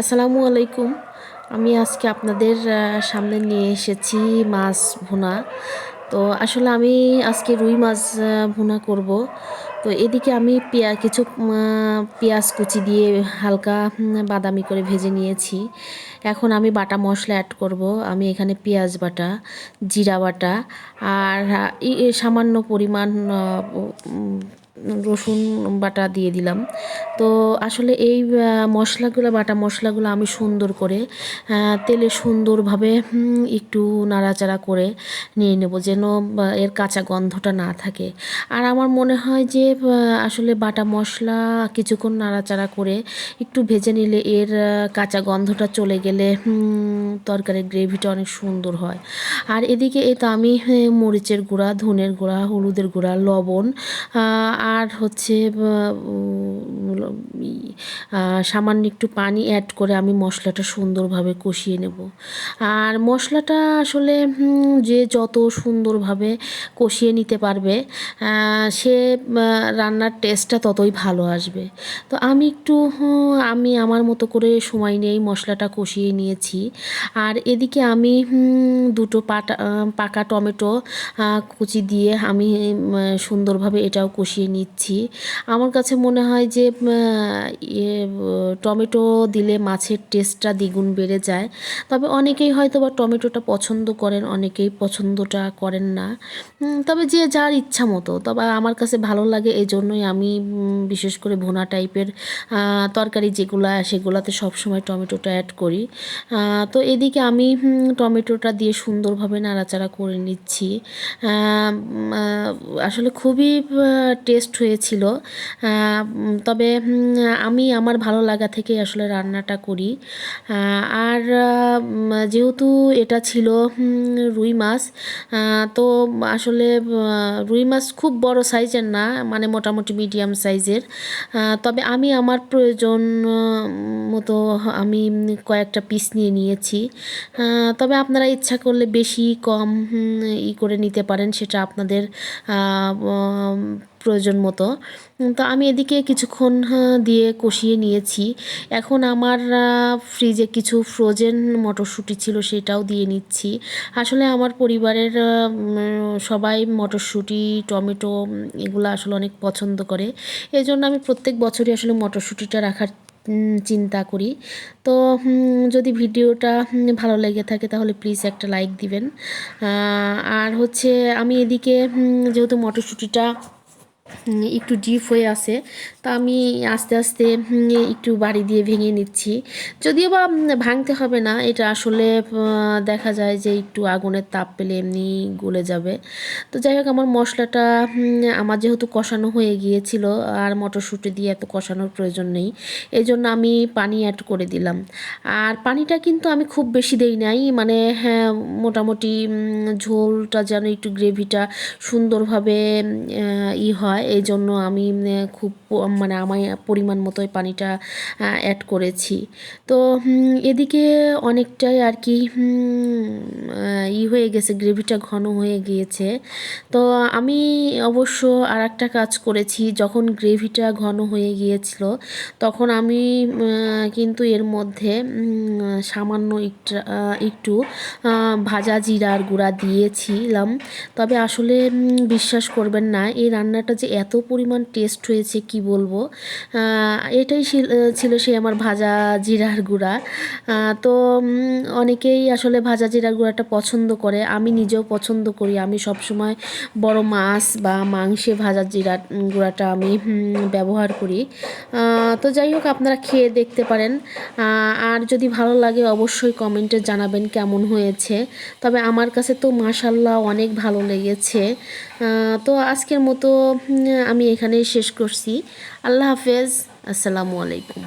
আসসালামু আলাইকুম। আমি আজকে আপনাদের সামনে নিয়ে এসেছি মাছ ভুনা। তো আসলে আমি আজকে রুই মাছ ভুনা করব। তো এদিকে আমি কিছু পেঁয়াজ কুচি দিয়ে হালকা বাদামি করে ভেজে নিয়েছি। এখন আমি বাটা মশলা অ্যাড করব। আমি এখানে পেঁয়াজ বাটা, জিরা বাটা আর সামান্য পরিমাণ রসুন বাটা দিয়ে দিলাম। তো আসলে এই বাটা মশলাগুলো আমি সুন্দর করে তেলে সুন্দরভাবে একটু নাড়াচাড়া করে নিয়ে নেব, যেন এর কাঁচা গন্ধটা না থাকে। আর আমার মনে হয় যে আসলে বাটা মশলা কিছুক্ষণ নাড়াচাড়া করে একটু ভেজে নিলে এর কাঁচা গন্ধটা চলে গেলে তরকারির গ্রেভিটা অনেক সুন্দর হয়। আর এদিকে তো আমি মরিচের গুঁড়া, ধনের গুঁড়া, হলুদের গুঁড়া, লবণ আর হচ্ছে সামান্য একটু পানি অ্যাড করে আমি মশলাটা সুন্দরভাবে কষিয়ে নেব। আর মশলাটা আসলে যে যত সুন্দরভাবে কষিয়ে নিতে পারবে সে রান্নার টেস্টটা ততই ভালো আসবে। তো আমি আমার মতো করে সময় নিয়েই মশলাটা কষিয়ে নিয়েছি। আর এদিকে আমি দুটো পাকা টমেটো কুচি দিয়ে আমি সুন্দরভাবে এটাও কষিয়ে নিচ্ছি। আমার কাছে মনে হয় যে টমেটো দিলে মাছের টেস্টটা দ্বিগুণ বেড়ে যায়। তবে অনেকেই হয়তো বা টমেটোটা পছন্দ করেন, অনেকেই পছন্দটা করেন না। তবে যে যার ইচ্ছা মতো। তবে আমার কাছে ভালো লাগে, এই জন্যই আমি বিশেষ করে ভুনা টাইপের তরকারি সেগুলাতে সবসময় টমেটোটা অ্যাড করি। তো এদিকে আমি টমেটোটা দিয়ে সুন্দরভাবে নাড়াচাড়া করে নিচ্ছি। আসলে খুবই টেস্ট হয়েছিল। তবে আমি আমার ভালো লাগা থেকে আসলে রান্নাটা করি। আর যেহেতু এটা ছিল রুই মাছ, তো আসলে রুই মাছ খুব বড় সাইজের না, মানে মোটামুটি মিডিয়াম সাইজের। তবে আমি আমার প্রয়োজন মতো আমি কয়েকটা পিস নিয়ে নিয়েছি। তবে আপনারা ইচ্ছা করলে বেশি কম করে নিতে পারেন, সেটা আপনাদের প্রয়োজন মতো। তো আমি এদিকে কিছুক্ষণ দিয়ে কষিয়ে নিয়েছি। এখন আমার ফ্রিজে কিছু ফ্রোজেন মটরশুঁটি ছিল, সেটাও দিয়ে নিচ্ছি। আসলে আমার পরিবারের সবাই মটরশুঁটি, টমেটো এগুলো আসলে অনেক পছন্দ করে। এই জন্য আমি প্রত্যেক বছরই আসলে মটরশুঁটিটা রাখার চিন্তা করি। তো যদি ভিডিওটা ভালো লেগে থাকে তাহলে প্লিজ একটা লাইক দিবেন। আর হচ্ছে আমি এদিকে যেহেতু মটরশুঁটিটা একটু ডিপ হয়ে আছে, তা আমি আস্তে আস্তে একটু বাড়ি দিয়ে ভেঙে নিচ্ছি। যদিও বা ভাঙতে হবে না, এটা আসলে দেখা যায় যে একটু আগুনের তাপ পেলে এমনি গলে যাবে। তো যাই হোক, আমার মশলাটা আমার যেহেতু কষানো হয়ে গিয়েছিল, আর মটরশুঁটি দিয়ে এত কষানোর প্রয়োজন নেই, এই জন্য আমি পানি অ্যাড করে দিলাম। আর পানিটা কিন্তু আমি খুব বেশি দেই নাই, মানে হ্যাঁ, মোটামুটি ঝোলটা যেন একটু গ্রেভিটা সুন্দরভাবে হয়, এই জন্য আমি খুব মানে আমার পরিমাণ মতোই পানিটা অ্যাড করেছি। তো এদিকে অনেকটাই আর কি হয়ে গেছে, গ্রেভিটা ঘন হয়ে গিয়েছে। তো আমি অবশ্য আর একটা কাজ করেছি, যখন গ্রেভিটা ঘন হয়ে গিয়েছিল তখন আমি কিন্তু এর মধ্যে সামান্য একটু ভাজা জিরার গুঁড়া দিয়েছিলাম। তবে আসলে বিশ্বাস করবেন না, এই রান্নাটা যে এত পরিমাণ টেস্ট হয়েছে কি বলবো। এটাই ছিল সেই আমার ভাজা জিরার গুঁড়া। তো অনেকেই আসলে ভাজা জিরার গুঁড়াটা পছন্দ করে, আমি নিজেও পছন্দ করি। আমি সবসময় বড় মাছ বা মাংসে ভাজা জিরার গুঁড়াটা আমি ব্যবহার করি। তো যাই হোক, আপনারা খেয়ে দেখতে পারেন। আর যদি ভালো লাগে অবশ্যই কমেন্টে জানাবেন কেমন হয়েছে। তবে আমার কাছে তো মাশাআল্লাহ অনেক ভালো লেগেছে। তো আজকের মতো আমি এখানেই শেষ করছি। আল্লাহ হাফেজ, আসসালামু আলাইকুম।